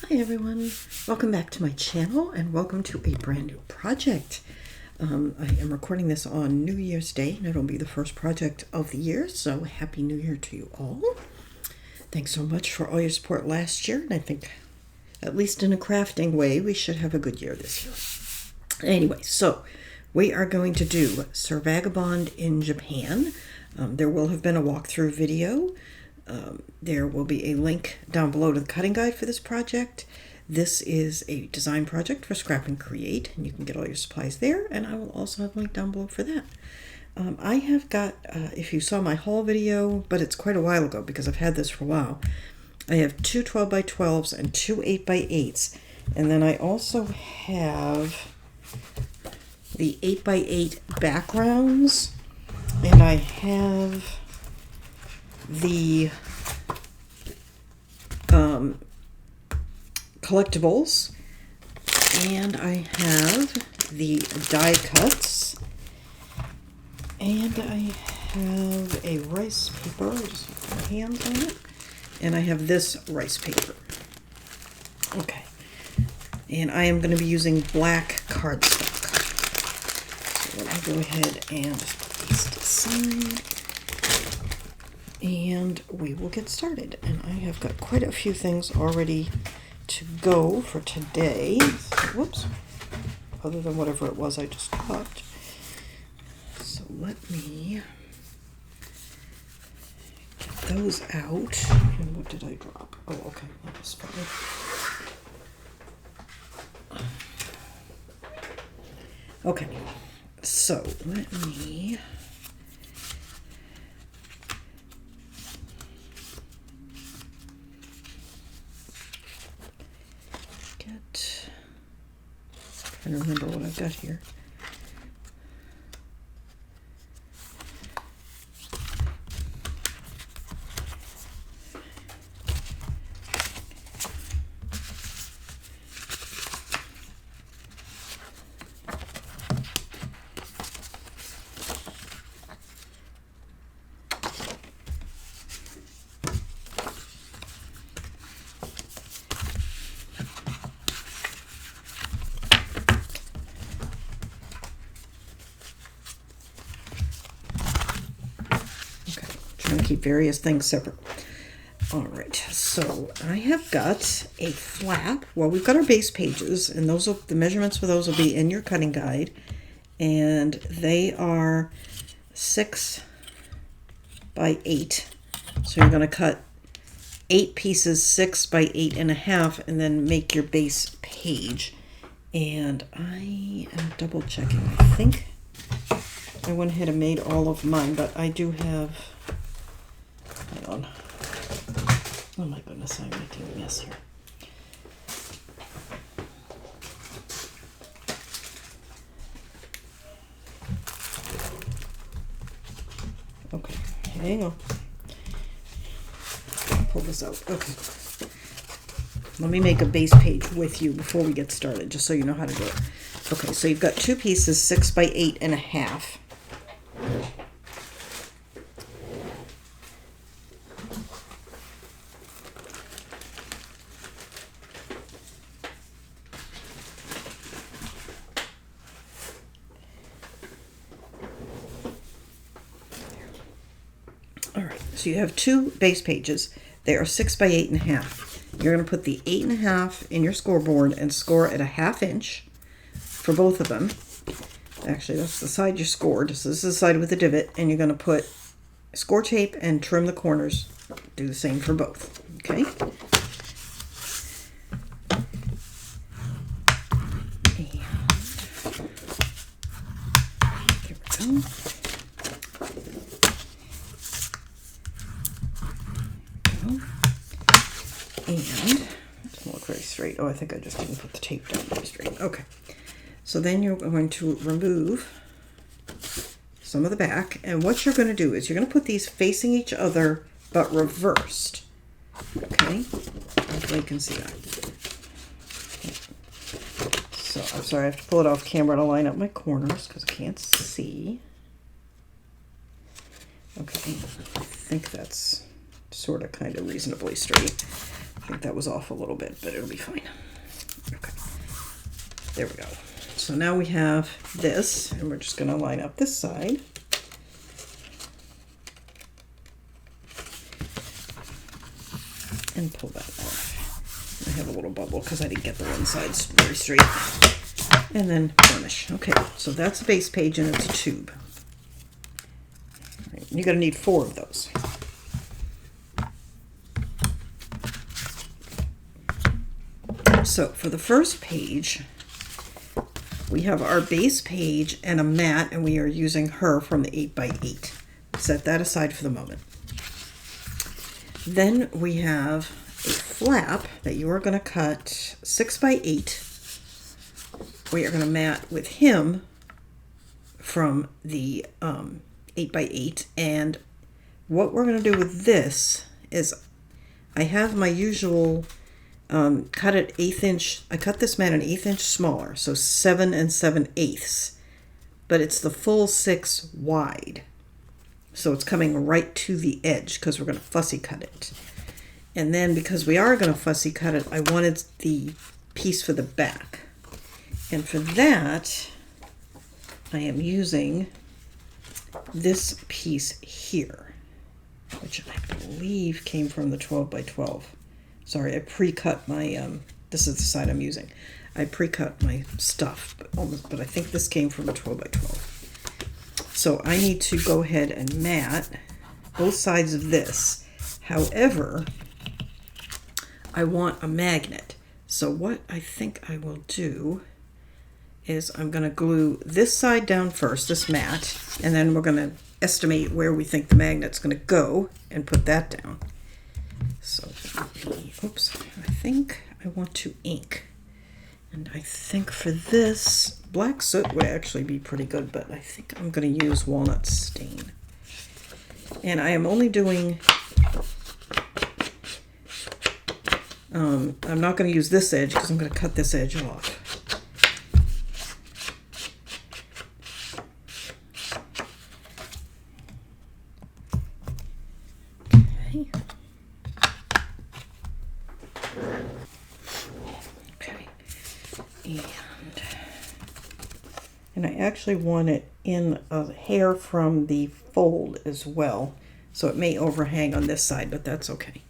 Hi everyone, welcome back to my channel and welcome to a brand new project. I am recording this on New Year's Day and it'll be the first project of the year, so Happy New Year to you all. Thanks so much for all your support last year, and I think, at least in a crafting way, we should have a good year this year. Anyway, so we are going to do Sir Vagabond in Japan. There will have been a walkthrough video. There will be a link down below to the cutting guide for this project. This is a design project for Scrap and Create, and you can get all your supplies there, and I will also have a link down below for that. I have got, if you saw my haul video, but it's quite a while ago because I've had this for a while, I have two 12x12s and two 8x8s, and then I also have the 8x8 backgrounds, and I have the collectibles, and I have the die cuts, and I have a rice paper, just put my hands on it, and I have this rice paper. Okay, and I am going to be using black cardstock. So let me go ahead and just put these to the side. And we will get started. And I have got quite a few things already to go for today. So, whoops. Other than whatever it was I just cut. So let me get those out. And what did I drop? Oh, okay. That was fine. Okay. So let me trying to remember what I've got here. And keep various things separate. All right, so I have got a flap. Well, we've got our base pages, and those will, the measurements for those will be in your cutting guide, and they are 6 by 8. So you're going to cut 8 pieces, 6 by 8.5, and then make your base page. And I am double checking. I think I went ahead and made all of mine, but I do have. Hang on. Oh my goodness, I'm making a mess here. Okay, hang on. Pull this out. Okay. Let me make a base page with you before we get started, just so you know how to do it. Okay, so you've got 2 pieces, 6 by 8.5. So you have 2 base pages. They are 6 by 8.5. You're going to put the 8.5 in your scoreboard and score at a 1/2 inch for both of them. Actually, that's the side you scored. So this is the side with the divot, and you're going to put score tape and trim the corners. Do the same for both. Okay. And here we go. And it doesn't look very straight. Oh, I think I just didn't put the tape down very straight. Okay. So then you're going to remove some of the back. And what you're going to do is you're going to put these facing each other, but reversed. Okay? Hopefully you can see that. So, I'm sorry, I have to pull it off camera to line up my corners because I can't see. Okay. I think that's sort of kind of reasonably straight. think that was off a little bit, but it'll be fine. Okay, there we go. So now we have this, and we're just going to line up this side. And pull that off. I have a little bubble because I didn't get the one sides very straight. And then burnish. Okay, so that's a base page and it's a tube. Right, you're going to need 4 of those. So for the first page, we have our base page and a mat, and we are using her from the 8x8. Set that aside for the moment. Then we have a flap that you are going to cut 6x8. We are going to mat with him from the 8x8. And what we're going to do with this is I have my usual cut at 1/8 inch. I cut this mat an 1/8 inch smaller, so 7 7/8. But it's the full 6 wide. So it's coming right to the edge because we're going to fussy cut it. And then because we are going to fussy cut it, I wanted the piece for the back. And for that, I am using this piece here, which I believe came from the 12x12. Sorry, I pre-cut my, this is the side I'm using. I pre-cut my stuff, but I think this came from a 12x12. So I need to go ahead and mat both sides of this. However, I want a magnet. So what I think I will do is I'm going to glue this side down first, this mat, and then we're going to estimate where we think the magnet's going to go and put that down. So, oops, I think I want to ink. And I think for this, black soot would actually be pretty good, but I think I'm going to use walnut stain. And I am only doing, I'm not going to use this edge because I'm going to cut this edge off. And I actually want it in a hair from the fold as well. So it may overhang on this side, but that's okay.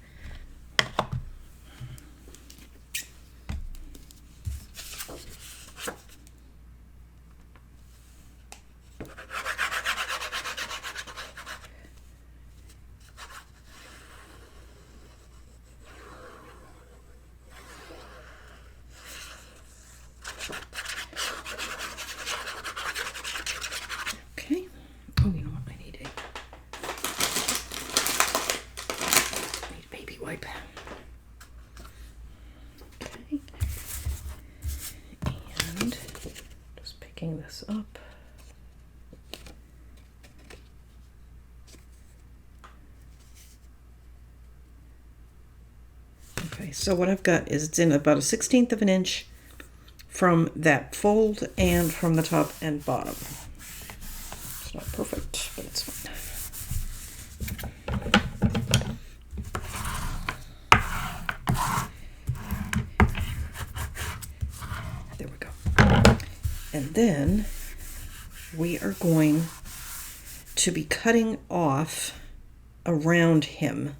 This up. Okay, so what I've got is it's in about a 1/16 of an inch from that fold and from the top and bottom. It's not perfect, but it's fine. There we go. And then we are going to be cutting off around him.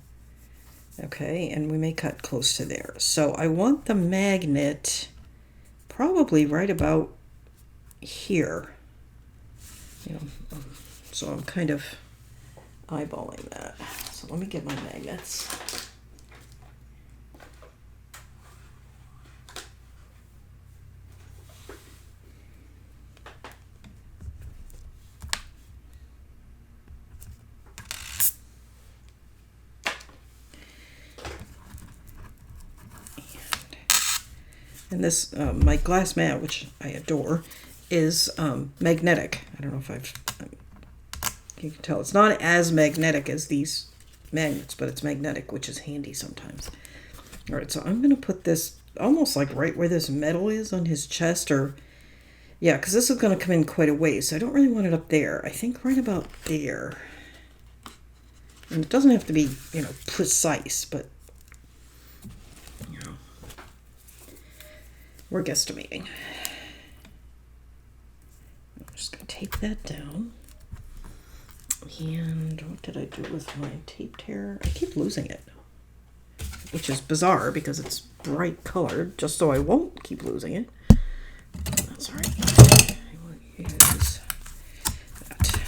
Okay, and we may cut close to there. So I want the magnet probably right about here. You know, so I'm kind of eyeballing that. So let me get my magnets. And this, my glass mat, which I adore, is magnetic. I don't know if you can tell. It's not as magnetic as these magnets, but it's magnetic, which is handy sometimes. All right, so I'm going to put this almost like right where this metal is on his chest, or, yeah, because this is going to come in quite a ways, so I don't really want it up there. I think right about there. And it doesn't have to be, you know, precise, but We're guesstimating. I'm just going to tape that down. And what did I do with my tape tear? I keep losing it, which is bizarre because it's bright colored, just so I won't keep losing it. That's all right. I will use that.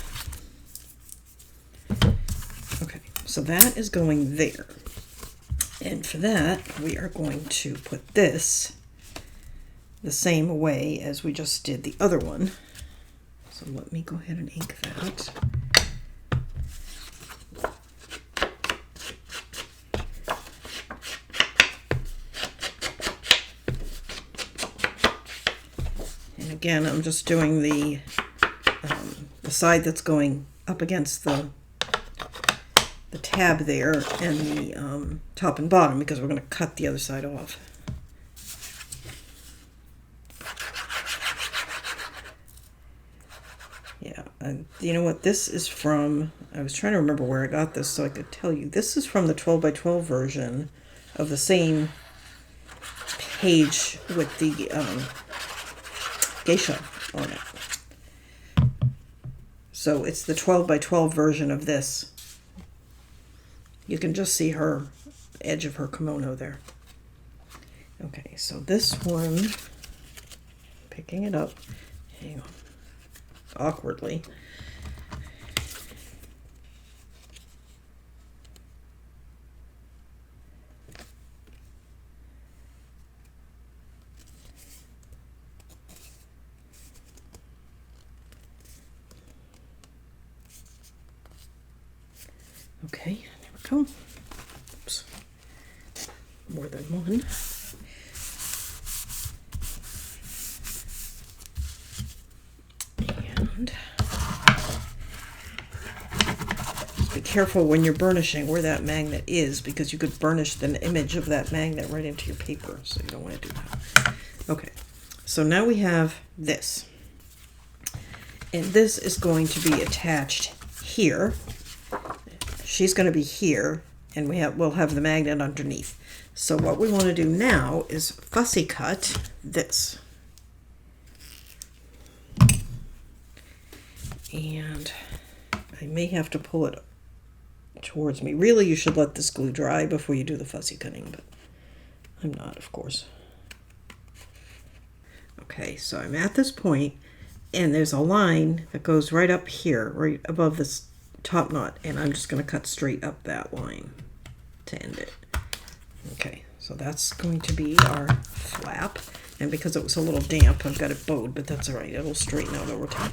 Okay, so that is going there. And for that, we are going to put this the same way as we just did the other one. So let me go ahead and ink that. And again, I'm just doing the side that's going up against the tab there and the top and bottom, because we're going to cut the other side off. Yeah, and you know what this is from? I was trying to remember where I got this so I could tell you. This is from the 12 by 12 version of the same page with the geisha on it. So it's the 12 by 12 version of this. You can just see her edge of her kimono there. Okay, so this one, picking it up, hang on, awkwardly. Okay, there we go. Oops. More than one. And just be careful when you're burnishing where that magnet is, because you could burnish an image of that magnet right into your paper, so you don't want to do that. Okay, so now we have this. And this is going to be attached here. She's going to be here, and we'll have the magnet underneath. So what we want to do now is fussy cut this. And I may have to pull it towards me. Really, you should let this glue dry before you do the fussy cutting, but I'm not, of course. Okay, so I'm at this point, and there's a line that goes right up here, right above this top knot, and I'm just going to cut straight up that line to end it. Okay, so that's going to be our flap, and because it was a little damp, I've got it bowed, but that's all right. It'll straighten out over time.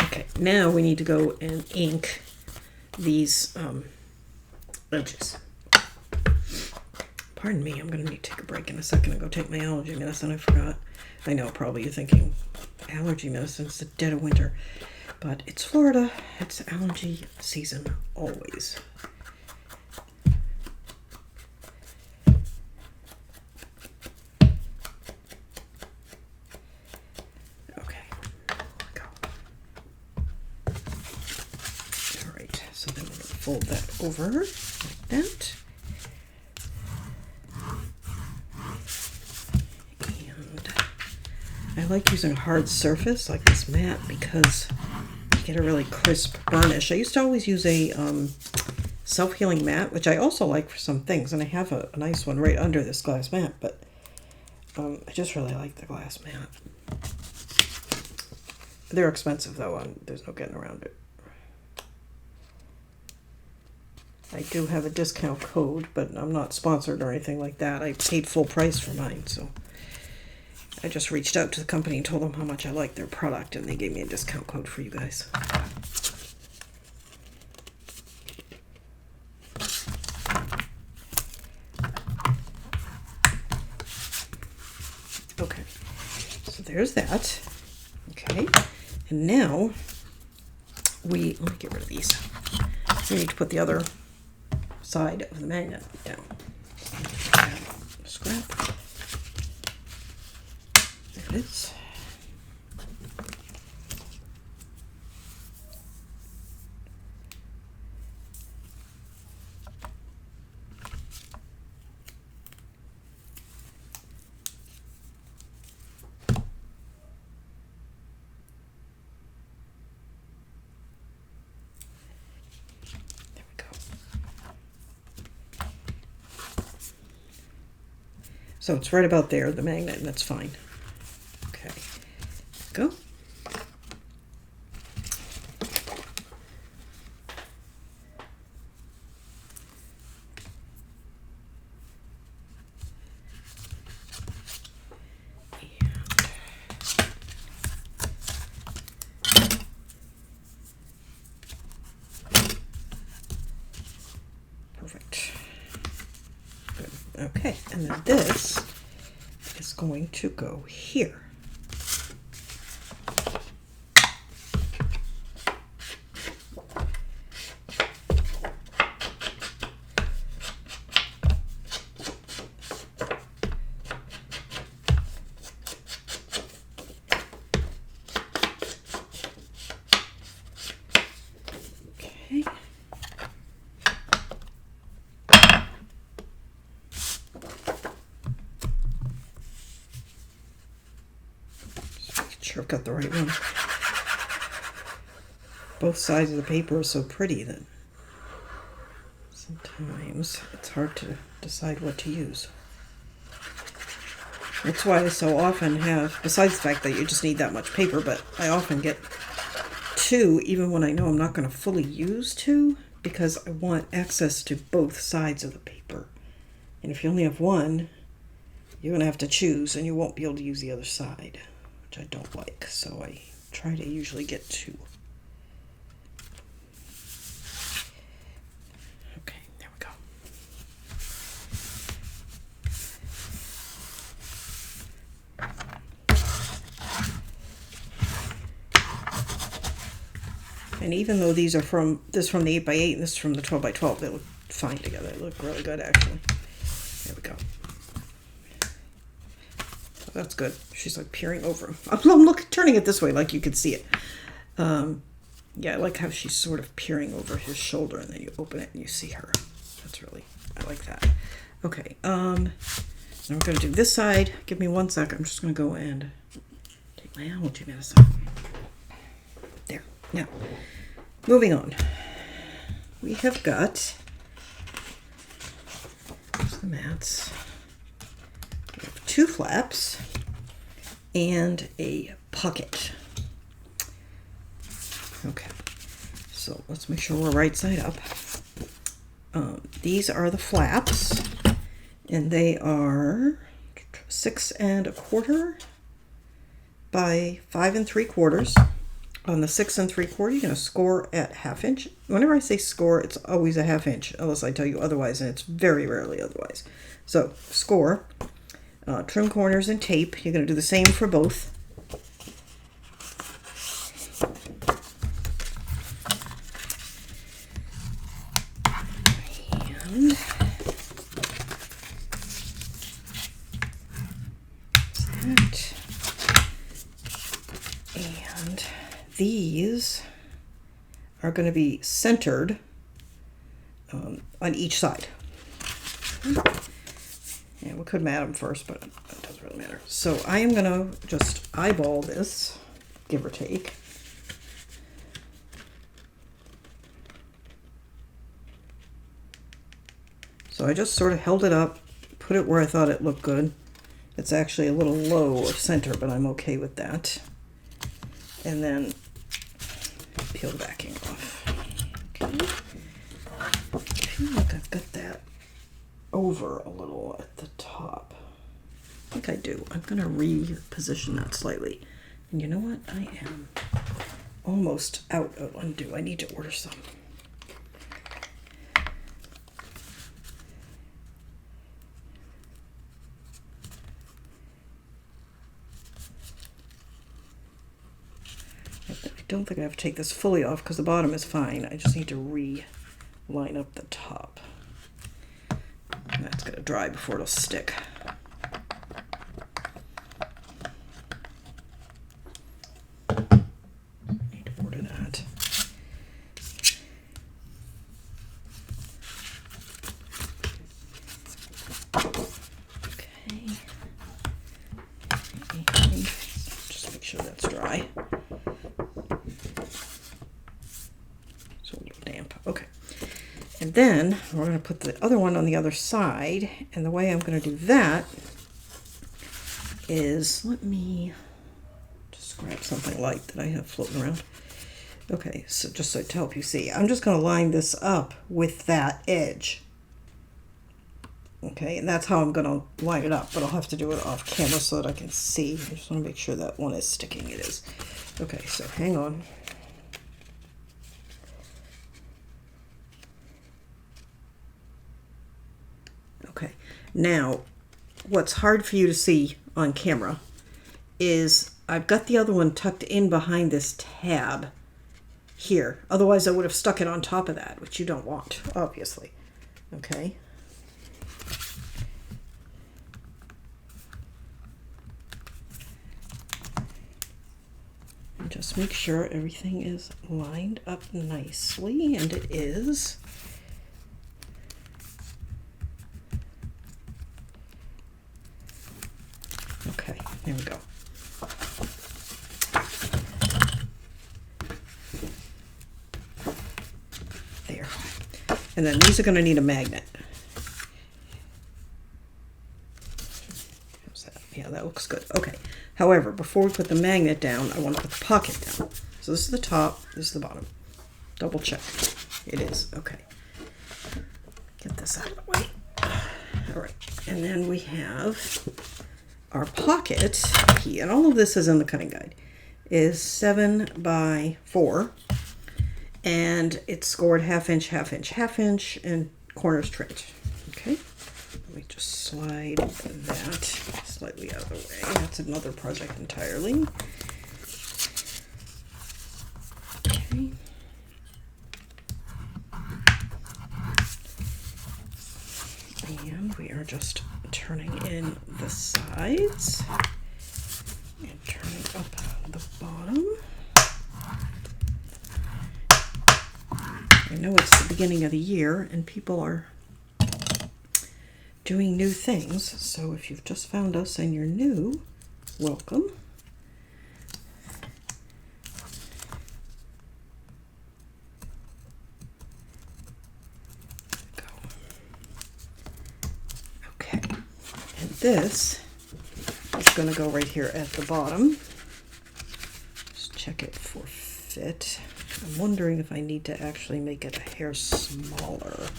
Okay, now we need to go and ink these edges. Pardon me, I'm going to need to take a break in a second and go take my allergy medicine. I forgot. I know, probably you're thinking, allergy medicine, it's the dead of winter. But it's Florida. It's allergy season, always. Okay, go. All right, so then we're going to fold that over like that. I like using a hard surface like this mat because you get a really crisp burnish. I used to always use a self-healing mat, which I also like for some things, and I have a nice one right under this glass mat, but I just really like the glass mat. They're expensive though, there's no getting around it. I do have a discount code, but I'm not sponsored or anything like that. I paid full price for mine, so I just reached out to the company and told them how much I liked their product, and they gave me a discount code for you guys. Okay, so there's that. Okay, and now let me get rid of these. We need to put the other side of the magnet down. Scrap. There it is. So it's right about there, the magnet, and that's fine. Okay, go. Perfect. Good. Okay, and then this is going to go here. Okay. Sure I've got the right one. Both sides of the paper are so pretty that sometimes it's hard to decide what to use. That's why I so often have, besides the fact that you just need that much paper, but I often get two even when I know I'm not going to fully use two, because I want access to both sides of the paper. And if you only have one, you're going to have to choose and you won't be able to use the other side, which I don't like. So I try to usually get two. Okay, there we go. And even though these are from the 8x8 and this is from the 12x12, they look fine together. They look really good, actually. There we go. So that's good. She's like peering over him. I'm turning it this way like you can see it. Yeah, I like how she's sort of peering over his shoulder, and then you open it and you see her. That's really, I like that. Okay, now we're going to do this side. Give me 1 second. I'm just going to go and take my owl. Give me a second. There. Now, moving on. We have got the mats. We have 2 flaps and a pocket. Okay, so let's make sure we're right side up. These are the flaps, and they are 6 1/4 by 5 3/4. On the 6 3/4, you're going to score at 1/2 inch. Whenever I say score, it's always a 1/2 inch, unless I tell you otherwise, and it's very rarely otherwise. So score, trim corners and tape. You're going to do the same for both. And these are going to be centered on each side. Yeah, we could mat them first, but it doesn't really matter. So I am going to just eyeball this, give or take. So I just sort of held it up, put it where I thought it looked good. It's actually a little low of center, but I'm okay with that. And then peel the backing off. Okay. I feel like I've got that over a little at the top. I think I do. I'm going to reposition that slightly. And you know what? I am almost out of undo. I need to order some. I don't think I have to take this fully off because the bottom is fine. I just need to line up the top. And that's going to dry before it'll stick. Need to order that. Okay. And just make sure that's dry. Okay, and then we're going to put the other one on the other side, and the way I'm going to do that is, let me just grab something light that I have floating around. Okay, so just so to help you see, I'm just going to line this up with that edge. Okay, and that's how I'm going to line it up, but I'll have to do it off camera so that I can see. I just want to make sure that one is sticking. It is. Okay, so hang on. Okay, now what's hard for you to see on camera is I've got the other one tucked in behind this tab here. Otherwise I would have stuck it on top of that, which you don't want, obviously. Okay. And just make sure everything is lined up nicely, and it is. Okay, there we go. There. And then these are going to need a magnet. How's that? Yeah, that looks good. Okay. However, before we put the magnet down, I want to put the pocket down. So this is the top, this is the bottom. Double check. It is. Okay. Get this out of the way. All right. And then we have our pocket key, and all of this is in the cutting guide, is 7 by 4, and it's scored 1/2 inch, 1/2 inch, 1/2 inch, and corners trimmed. Okay, let me just slide that slightly out of the way. That's another project entirely. Okay. And we are just turning in the sides and turning up the bottom. I know it's the beginning of the year and people are doing new things, so if you've just found us and you're new, welcome. This is going to go right here at the bottom. Just check it for fit. I'm wondering if I need to actually make it a hair smaller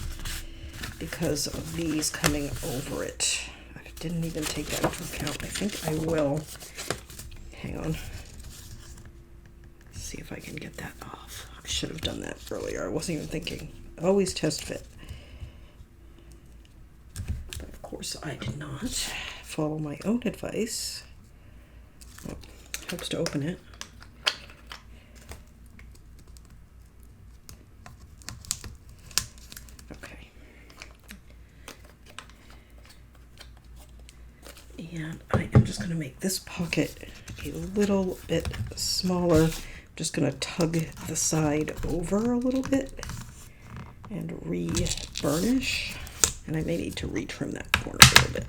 because of these coming over it. I didn't even take that into account. I think I will. Hang on. Let's see if I can get that off. I should have done that earlier. I wasn't even thinking. Always test fit. Of course, I did not follow my own advice. Well, helps to open it. Okay. And I am just going to make this pocket a little bit smaller. I'm just going to tug the side over a little bit and re-burnish. And I may need to retrim that corner a little bit.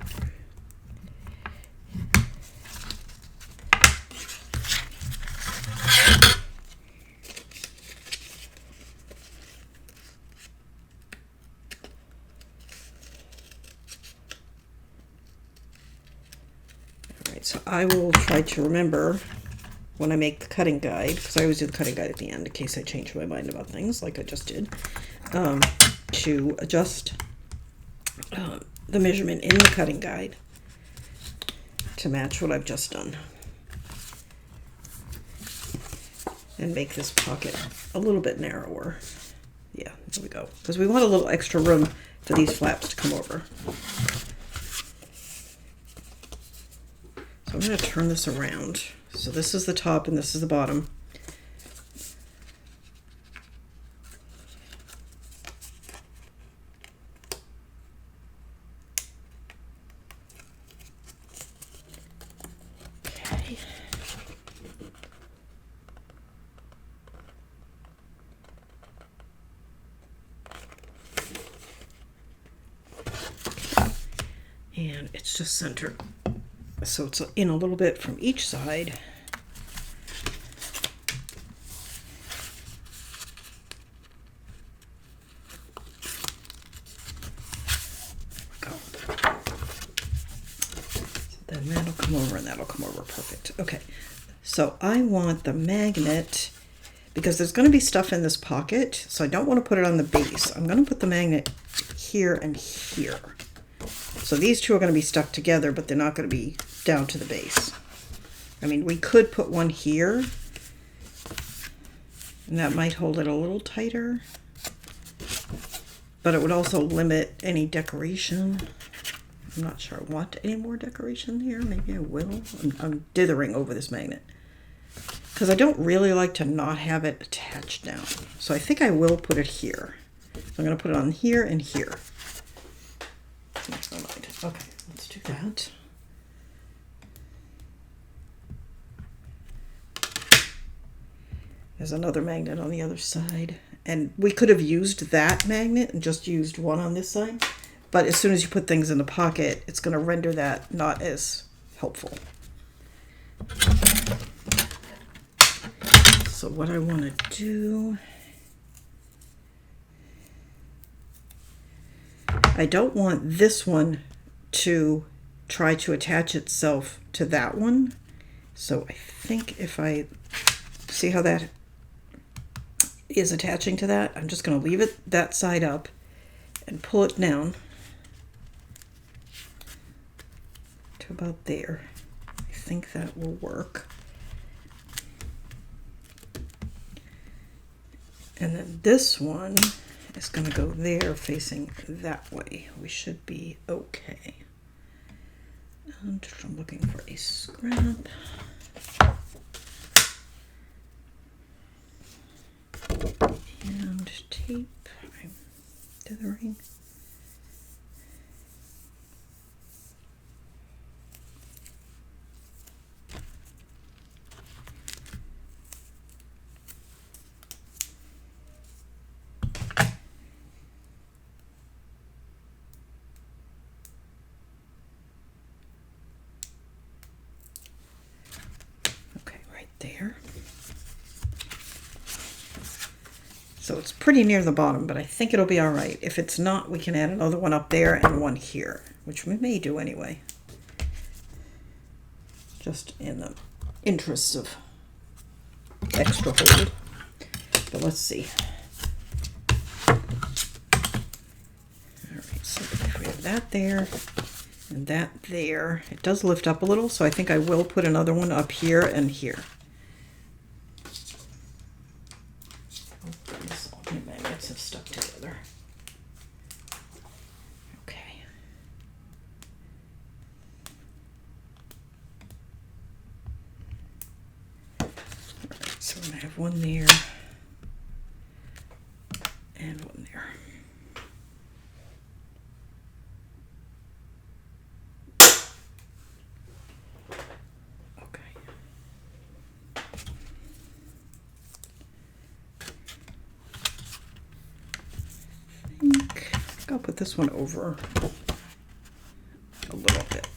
All right, so I will try to remember when I make the cutting guide, because I always do the cutting guide at the end in case I change my mind about things like I just did, to adjust the measurement in the cutting guide to match what I've just done and make this pocket a little bit narrower. Yeah, there we go, because we want a little extra room for these flaps to come over. So I'm going to turn this around. So this is the top and this is the bottom. And it's just centered, so it's in a little bit from each side. There we go. So And that'll come over and that'll come over. Perfect. Okay. So I want the magnet, because there's going to be stuff in this pocket, so I don't want to put it on the base. I'm going to put the magnet here and here. So these two are going to be stuck together, but they're not going to be down to the base. I mean, we could put one here, and that might hold it a little tighter, but it would also limit any decoration. I'm not sure I want any more decoration here. Maybe I will. I'm dithering over this magnet because I don't really like to not have it attached down. So I think I will put it here. So I'm going to put it on here and here. Okay, let's do that. There's another magnet on the other side. And we could have used that magnet and just used one on this side. But as soon as you put things in the pocket, it's going to render that not as helpful. So what I want to do, I don't want this one to try to attach itself to that one. So I think if I see how that is attaching to that, I'm just going to leave it that side up and pull it down to about there. I think that will work. And then this one is going to go there facing that way. We should be okay. And I'm looking for a scrap. And tape. I'm dithering. There. So it's pretty near the bottom, but I think it'll be all right. If it's not, we can add another one up there and one here, which we may do anyway. Just in the interest of extra hold. But let's see. All right, so if we have that there and that there, it does lift up a little, so I think I will put another one up here and here. Magnets have stuck together. Okay. All right, so we're going to have one there and one there. I'll put this one over a little bit.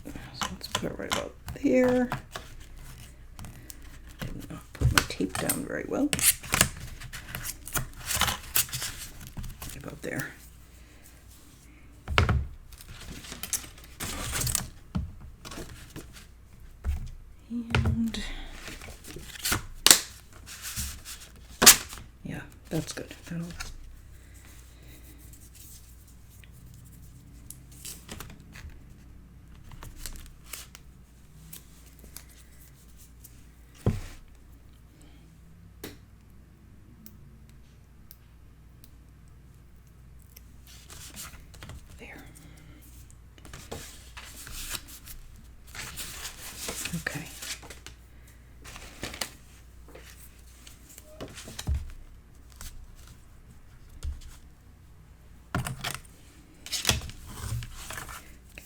So let's put it right about there. Did not put my tape down very well. Right about there. And yeah, that's good. That'll okay.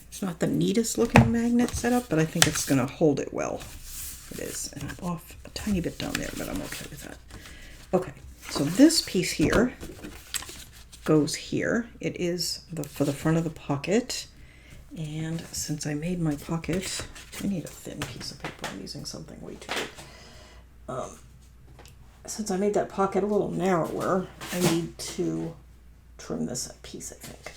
It's not the neatest looking magnet setup, but I think it's going to hold it well. It is. And I'm off a tiny bit down there, but I'm okay with that. Okay, so this piece here goes here. It is for the front of the pocket. And since I made my pocket, I need a thin piece of paper. I'm using something way too big. Since I made that pocket a little narrower, I need to trim this piece, I think.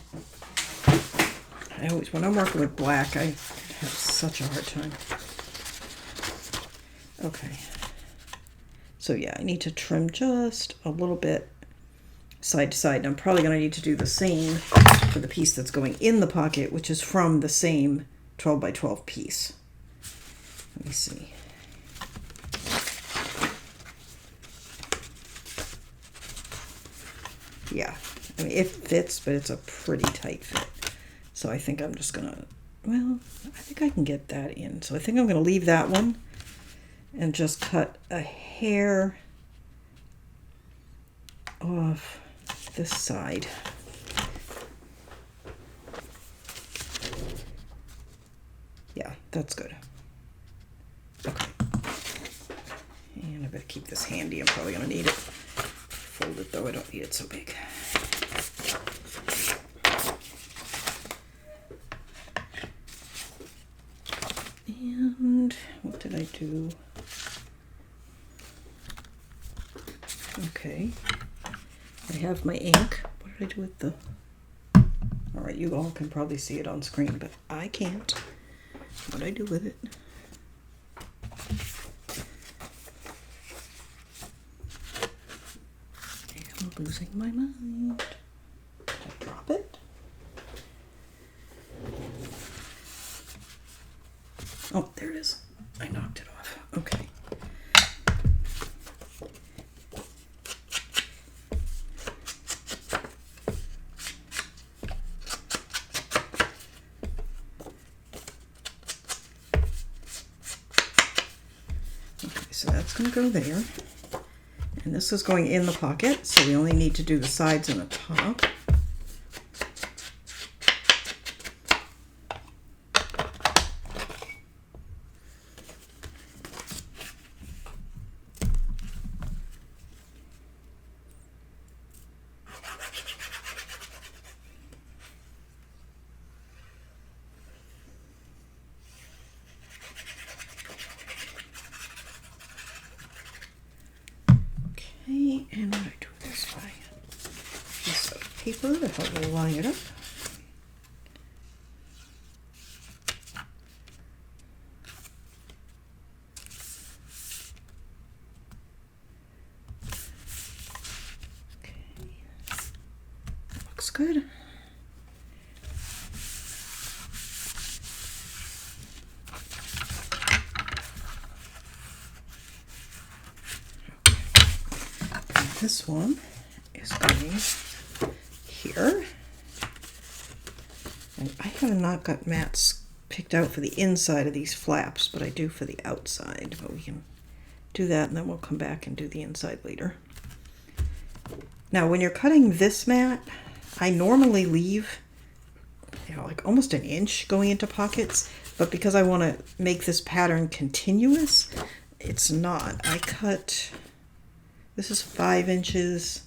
When I'm working with black, I have such a hard time. Okay. So yeah, I need to trim just a little bit side to side. And I'm probably going to need to do the same for the piece that's going in the pocket, which is from the same 12 by 12 piece. Let me see. Yeah, I mean, it fits, but it's a pretty tight fit. So I think I'm just gonna, well, I think I can get that in. So I think I'm gonna leave that one and just cut a hair off this side. Yeah, that's good. Okay. And I better keep this handy. I'm probably gonna need it. Fold it though, I don't need it so big. And what did I do? Okay, I have my ink. What did I do with the... All right, you all can probably see it on screen, but I can't. What did I do with it? I'm losing my mind. Did I drop it? Oh, there it is. I knocked it off. Okay. Okay, so that's going to go there. And this is going in the pocket, so we only need to do the sides and the top. And what do I do with this piece of paper to help line it up? Okay, looks good. This one is going here. And I have not got mats picked out for the inside of these flaps, but I do for the outside. But we can do that and then we'll come back and do the inside later. Now, when you're cutting this mat, I normally leave, like almost an inch going into pockets, but because I want to make this pattern continuous, it's not. I cut... This is 5 inches.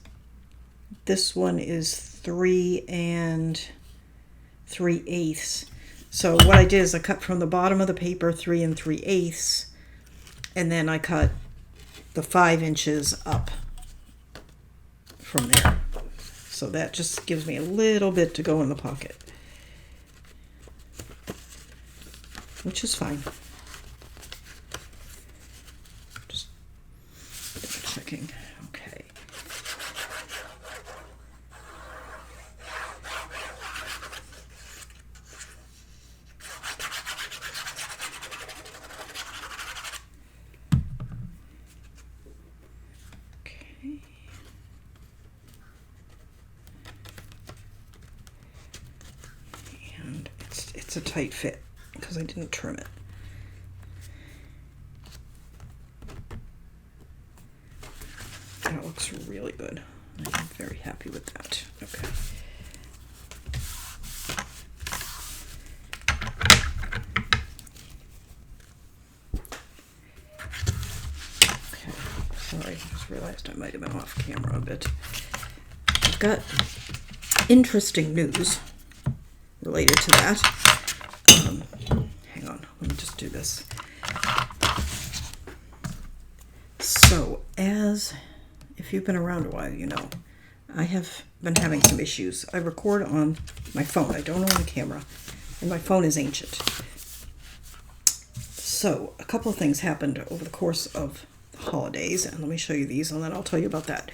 This one is 3 3/8. So what I did is I cut from the bottom of the paper 3 3/8, and then I cut the 5 inches up from there. So that just gives me a little bit to go in the pocket, which is fine. Just double checking. Okay. Okay. And it's a tight fit because I didn't trim it. That looks really good. I'm very happy with that. Okay. Okay. Sorry, I just realized I might have been off camera a bit. I've got interesting news related to that. Hang on, let me just do this. So, if you've been around a while, you know, I have been having some issues. I record on my phone. I don't own a camera, and my phone is ancient. So a couple of things happened over the course of the holidays, and let me show you these, and then I'll tell you about that.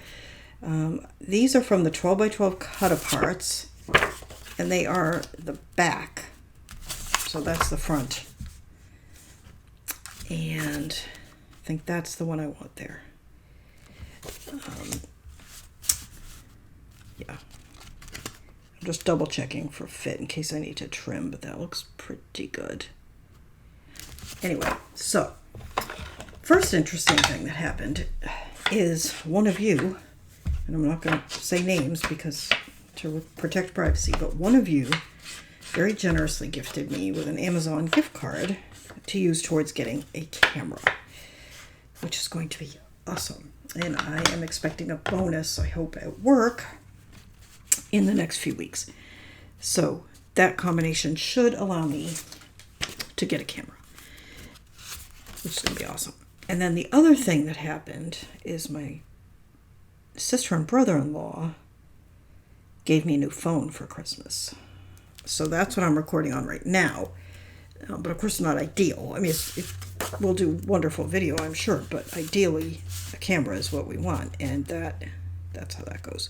These are from the 12 by 12 cut-aparts, and they are the back. So that's the front. And I think that's the one I want there. Yeah. I'm just double checking for fit in case I need to trim, but that looks pretty good. Anyway, so first interesting thing that happened is one of you, and I'm not going to say names because to protect privacy, but one of you very generously gifted me with an Amazon gift card to use towards getting a camera, which is going to be awesome. And I am expecting a bonus, I hope, at work in the next few weeks. So that combination should allow me to get a camera, which is going to be awesome. And then the other thing that happened is my sister and brother-in-law gave me a new phone for Christmas. So that's what I'm recording on right now. But of course, not ideal. I mean, it will do wonderful video, I'm sure, but ideally, a camera is what we want, and that's how that goes.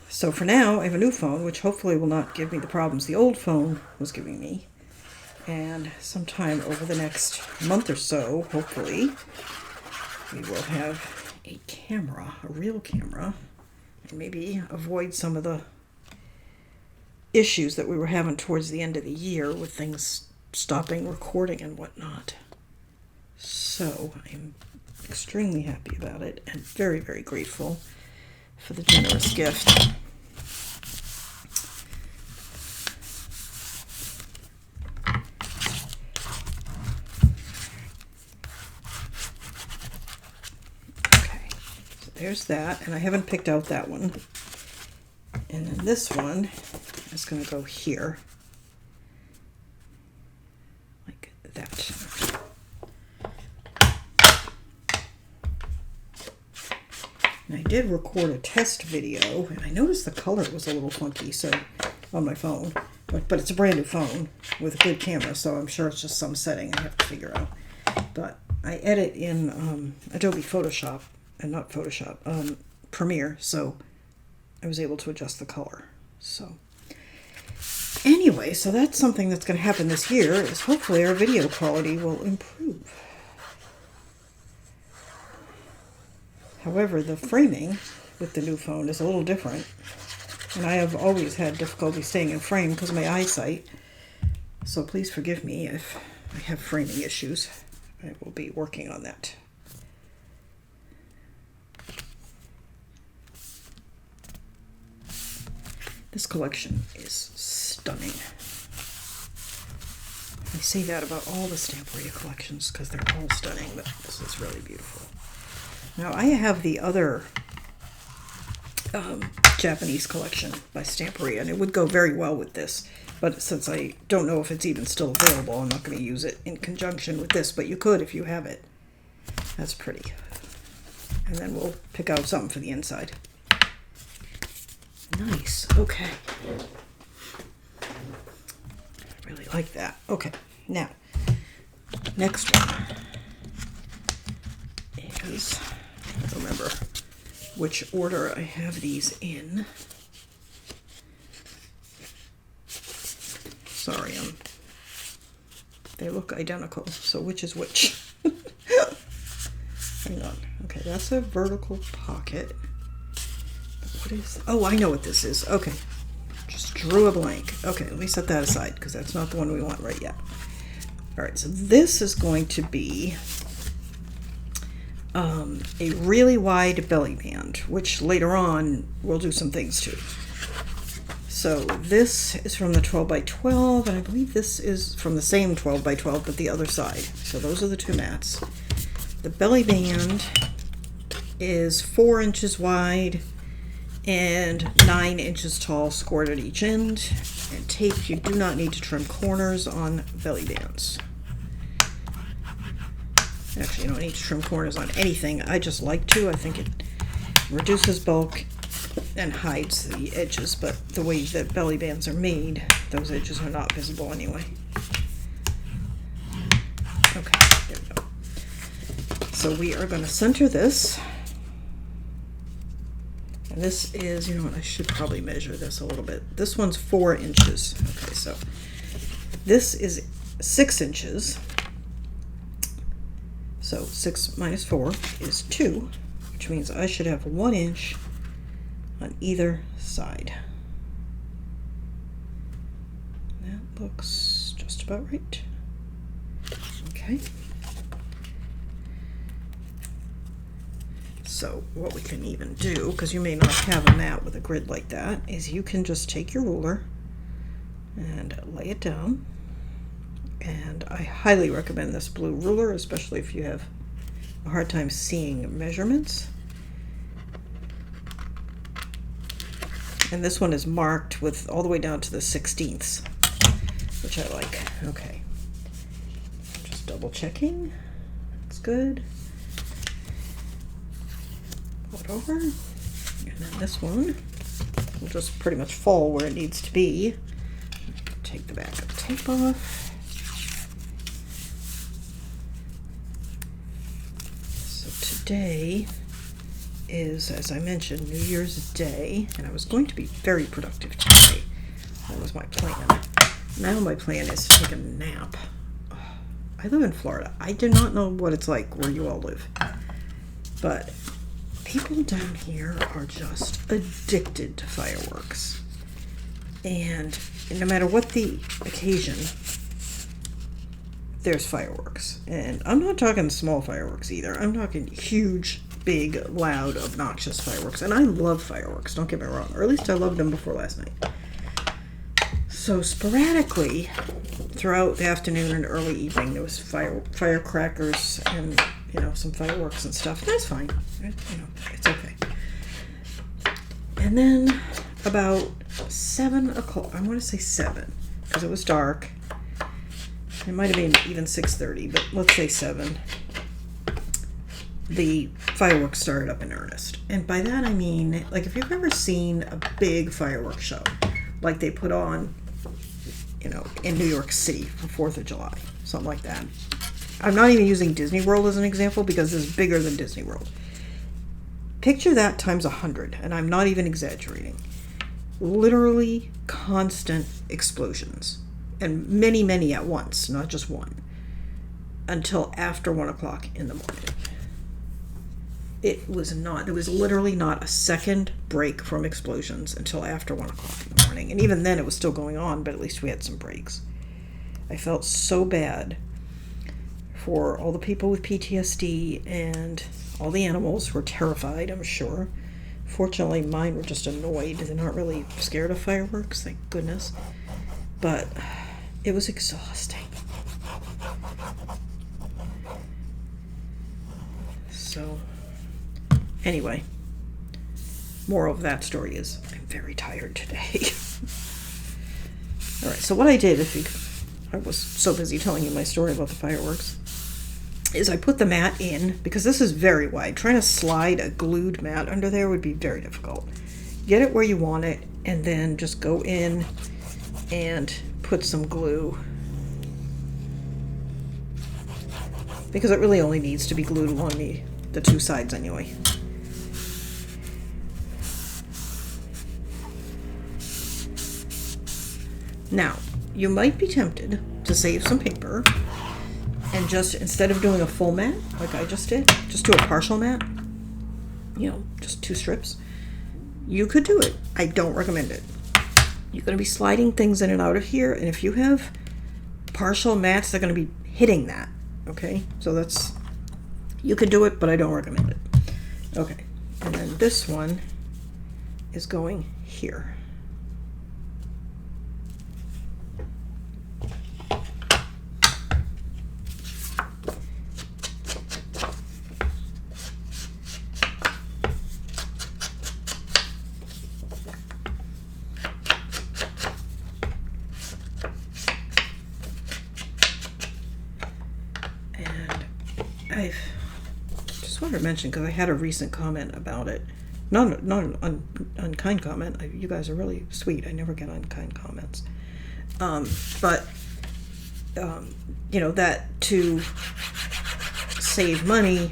So for now, I have a new phone, which hopefully will not give me the problems the old phone was giving me. And sometime over the next month or so, hopefully, we will have a camera, a real camera, and maybe avoid some of the issues that we were having towards the end of the year with things stopping recording and whatnot. So I'm extremely happy about it and very, very grateful for the generous gift. There's that, and I haven't picked out that one. And then this one is going to go here, like that. And I did record a test video, and I noticed the color was a little funky, so on my phone. But it's a brand new phone with a good camera, so I'm sure it's just some setting I have to figure out. But I edit in Adobe Photoshop. And not Photoshop, Premiere, so I was able to adjust the color. So anyway, so that's something that's going to happen this year, is hopefully our video quality will improve. However, the framing with the new phone is a little different, and I have always had difficulty staying in frame because of my eyesight, so please forgive me if I have framing issues. I will be working on that. This collection is stunning. I say that about all the Stamperia collections because they're all stunning, but this is really beautiful. Now, I have the other Japanese collection by Stamperia, and it would go very well with this. But since I don't know if it's even still available, I'm not going to use it in conjunction with this, but you could if you have it. That's pretty. And then we'll pick out something for the inside. Nice. Okay. I really like that. Okay. Now, next one is, I don't remember which order I have these in. Sorry, they look identical, so which is which? Hang on. Okay, that's a vertical pocket. What is, oh, I know what this is. Okay, just drew a blank. Okay, let me set that aside because that's not the one we want right yet. All right, so this is going to be a really wide belly band, which later on we'll do some things to. So this is from the 12 by 12, and I believe this is from the same 12 by 12, but the other side. So those are the two mats. The belly band is 4 inches wide and 9 inches tall, scored at each end, and taped. You do not need to trim corners on belly bands. Actually, you don't need to trim corners on anything. I just like to. I think it reduces bulk and hides the edges, but the way that belly bands are made, those edges are not visible anyway. Okay, there we go. So we are going to center this. And this is, you know what, I should probably measure this a little bit. This one's 4 inches. Okay, so this is 6 inches. So 6 minus 4 is 2, which means I should have 1 inch on either side. That looks just about right. Okay. So what we can even do, because you may not have a mat with a grid like that, is you can just take your ruler and lay it down. And I highly recommend this blue ruler, especially if you have a hard time seeing measurements. And this one is marked with all the way down to the 16ths, which I like. Okay. Just double checking. That's good. Pull it over. And then this one will just pretty much fall where it needs to be. Take the back of the tape off. So today is, as I mentioned, New Year's Day, and I was going to be very productive today. That was my plan. Now my plan is to take a nap. I live in Florida. I do not know what it's like where you all live, but people down here are just addicted to fireworks. And no matter what the occasion, there's fireworks. And I'm not talking small fireworks either. I'm talking huge, big, loud, obnoxious fireworks. And I love fireworks, don't get me wrong. Or at least I loved them before last night. So sporadically, throughout the afternoon and early evening, there was firecrackers and, you know, some fireworks and stuff. That's fine. You know, it's okay. And then about 7 o'clock, I want to say 7, because it was dark. It might have been even 6:30, but let's say 7. The fireworks started up in earnest. And by that I mean, like, if you've ever seen a big fireworks show, like they put on, you know, in New York City for 4th of July, something like that. I'm not even using Disney World as an example because this is bigger than Disney World. Picture that times 100, and I'm not even exaggerating. Literally constant explosions, and many, many at once, not just one, until after 1 o'clock in the morning. There was literally not a second break from explosions until after 1 o'clock in the morning. And even then it was still going on, but at least we had some breaks. I felt so bad for all the people with PTSD and all the animals who were terrified, I'm sure. Fortunately, mine were just annoyed. They're not really scared of fireworks, thank goodness. But it was exhausting. So, anyway, moral of that story is I'm very tired today. All right, so what I did, I was so busy telling you my story about the fireworks, is I put the mat in, because this is very wide. Trying to slide a glued mat under there would be very difficult. Get it where you want it, and then just go in and put some glue. Because it really only needs to be glued along the 2 sides anyway. Now, you might be tempted to save some paper and just, instead of doing a full mat, like I just did, just do a partial mat. You know, just 2 strips. You could do it. I don't recommend it. You're going to be sliding things in and out of here, and if you have partial mats, they're going to be hitting that. Okay? So that's, you could do it, but I don't recommend it. Okay. And then this one is going here. I just wanted to mention, because I had a recent comment about it, Not an unkind comment. You guys are really sweet. I never get unkind comments. But you know, that to save money,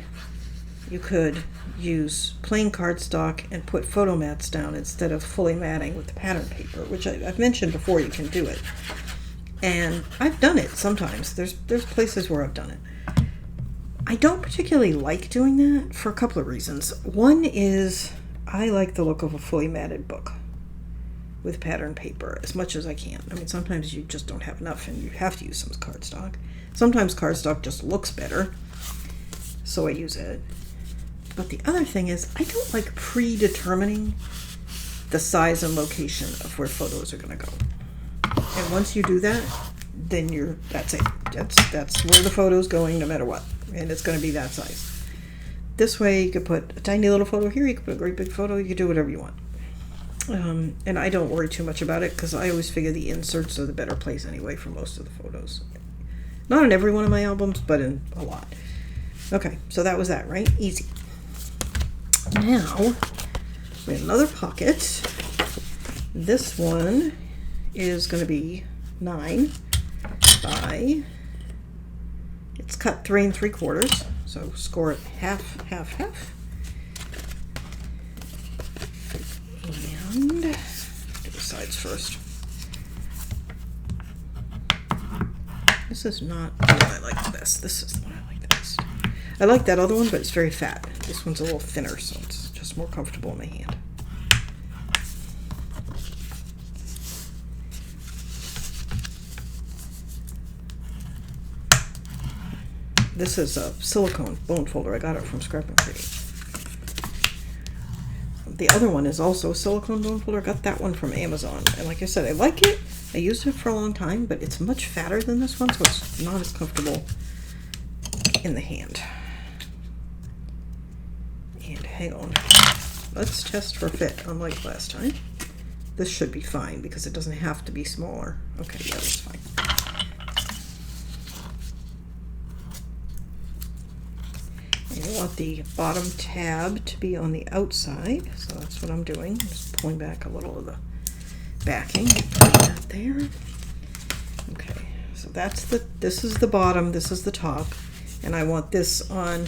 you could use plain cardstock and put photo mats down instead of fully matting with the pattern paper, which I've mentioned before. You can do it, and I've done it sometimes. There's places where I've done it. I don't particularly like doing that for a couple of reasons. One is I like the look of a fully matted book with pattern paper as much as I can. I mean, sometimes you just don't have enough and you have to use some cardstock. Sometimes cardstock just looks better, so I use it. But the other thing is I don't like predetermining the size and location of where photos are going to go. And once you do that, then that's it. That's where the photo's going no matter what. And it's going to be that size. This way you could put a tiny little photo here, you could put a great big photo, you could do whatever you want. And I don't worry too much about it because I always figure the inserts are the better place anyway for most of the photos. Not in every one of my albums, but in a lot. Okay, so that was that, right? Easy. Now, we have another pocket. This one is going to be 9 by, it's cut 3 3/4, so score it half, half, half. And do the sides first. This is not the one I like the best. This is the one I like the best. I like that other one, but it's very fat. This one's a little thinner, so it's just more comfortable in my hand. This is a silicone bone folder. I got it from Scrap and Create. The other one is also a silicone bone folder. I got that one from Amazon. And like I said, I like it. I used it for a long time, but it's much fatter than this one, so it's not as comfortable in the hand. And hang on. Let's test for fit, unlike last time. This should be fine because it doesn't have to be smaller. Okay, yeah, that's fine. You want the bottom tab to be on the outside, so that's what I'm doing. I'm just pulling back a little of the backing, putting that there. Okay, so this is the bottom, this is the top, and I want this on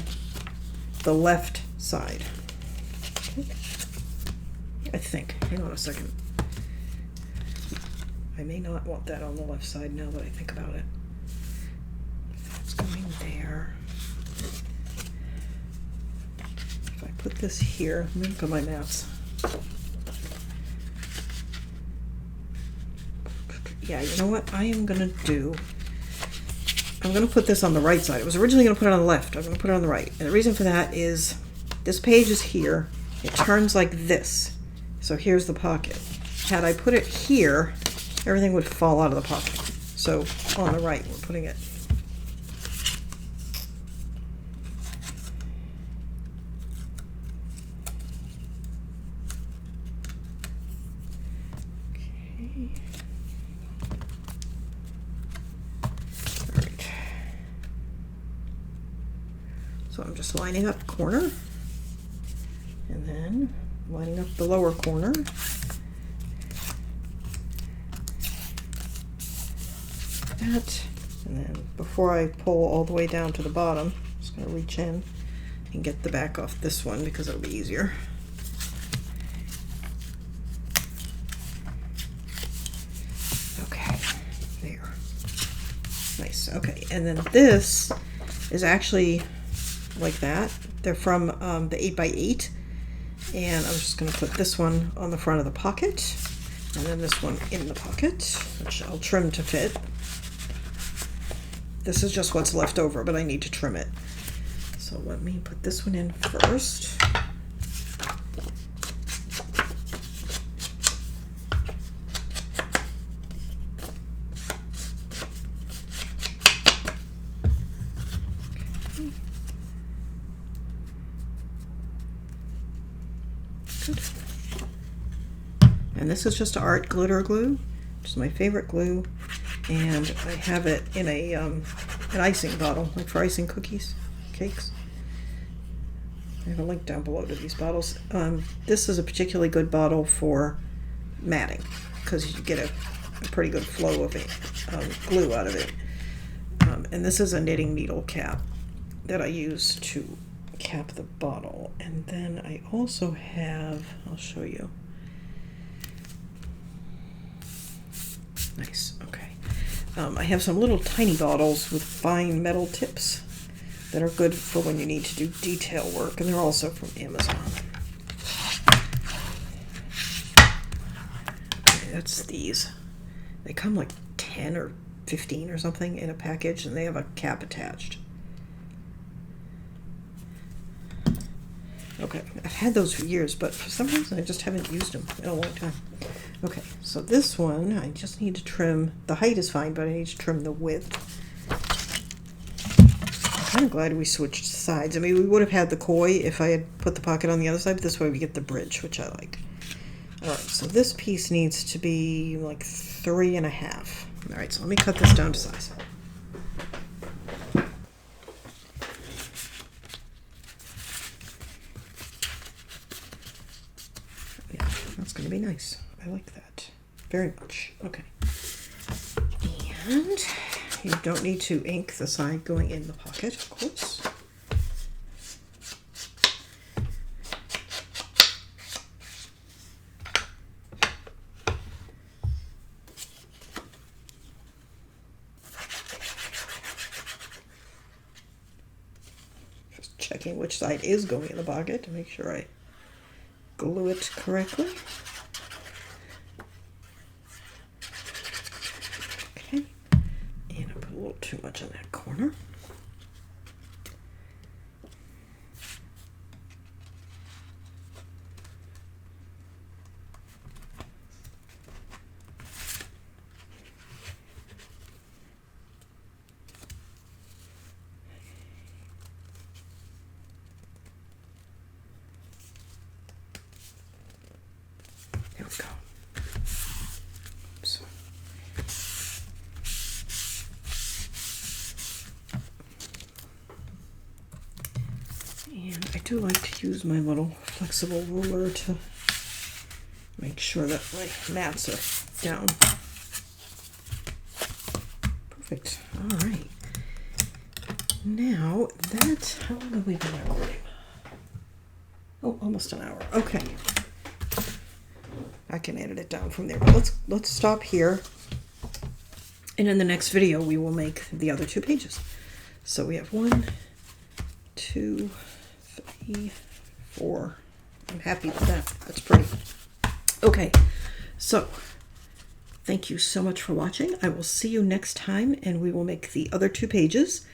the left side. Okay. I think. Hang on a second. I may not want that on the left side now that I think about it. That's going there. Put this here. Let me look at my maps. Yeah, you know what I'm gonna do? I'm gonna put this on the right side. I was originally gonna put it on the left. I'm gonna put it on the right. And the reason for that is this page is here. It turns like this. So here's the pocket. Had I put it here, everything would fall out of the pocket. So on the right, we're putting it. So I'm just lining up corner and then lining up the lower corner. That, and then before I pull all the way down to the bottom, I'm just going to reach in and get the back off this one because it'll be easier. Okay, there. Nice. Okay, and then this is actually like that. They're from the 8x8, and I'm just going to put this one on the front of the pocket and then this one in the pocket, which I'll trim to fit. This is just what's left over, but I need to trim it. So let me put this one in first. And this is just art glitter glue, which is my favorite glue, and I have it in a an icing bottle, like for icing cakes. I have a link down below to these bottles. This is a particularly good bottle for matting because you get a pretty good flow of it, glue out of it. And this is a knitting needle cap that I use to cap the bottle. And then I also have, I'll show you. Nice, okay. I have some little tiny bottles with fine metal tips that are good for when you need to do detail work, and they're also from Amazon. Okay, that's these. They come like 10 or 15 or something in a package, and they have a cap attached. Okay, I've had those for years, but for some reason I just haven't used them in a long time. Okay, so this one, I just need to trim. The height is fine, but I need to trim the width. I'm kind of glad we switched sides. I mean, we would have had the koi if I had put the pocket on the other side, but this way we get the bridge, which I like. All right, so this piece needs to be like 3.5. All right, so let me cut this down to size. Yeah, that's going to be nice. I like that very much. Okay. And you don't need to ink the side going in the pocket, of course. Just checking which side is going in the pocket to make sure I glue it correctly. Okay. And I put a little too much on that corner. There we go. Oops. And I do like to use my little flexible ruler to make sure that my mats are down. Perfect. All right. Now that, how long have we been recording? Oh, almost an hour. Okay. I can edit it down from there, but let's stop here. And in the next video, we will make the other 2 pages. So we have 1, 2, 3, 4. I'm happy with that. That's pretty. Okay, so thank you so much for watching. I will see you next time, and we will make the other 2 pages.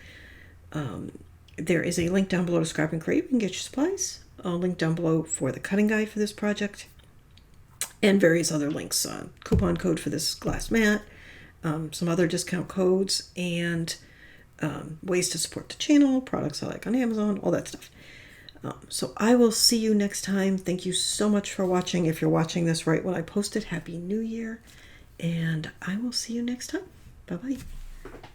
There is a link down below to Scrap and Crave. You can get your supplies. A link down below for the cutting guide for this project, and various other links. Coupon code for this glass mat, some other discount codes, and ways to support the channel, products I like on Amazon, all that stuff. So I will see you next time. Thank you so much for watching. If you're watching this right when I post it, Happy New Year, and I will see you next time. Bye-bye.